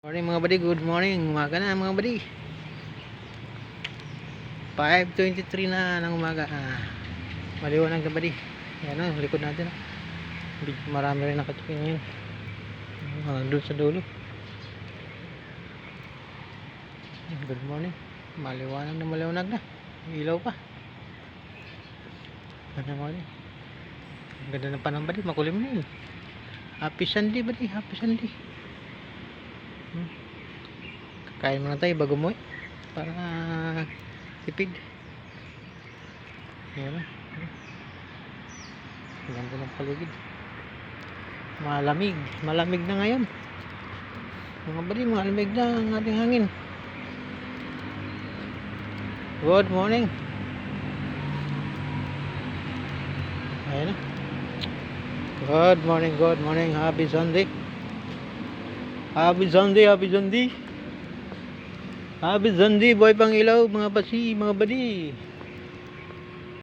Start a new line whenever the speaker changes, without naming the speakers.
Morning mga buddy, good morning. Umaga na mga buddy. 5:23 na ng umaga. Maliwanag na buddy. Yan o, likod natin. Marami rin nakatukin ngayon. Doon sa dulo. Good morning. Maliwanag na. Ilaw pa. Ano mga buddy? Ang ganda ng panahon buddy, makulim na yun. Happy Sunday buddy, happy Sunday. Kain muna tayo bago mo para tipid. Ayan na. Ganda ng paligid. Malamig na ngayon mga buddy, malamig na ang ating hangin. Good morning. Ayan na. Good morning, happy Sunday. Happy Sunday, boy pang ilaw, mga basi, mga buddy.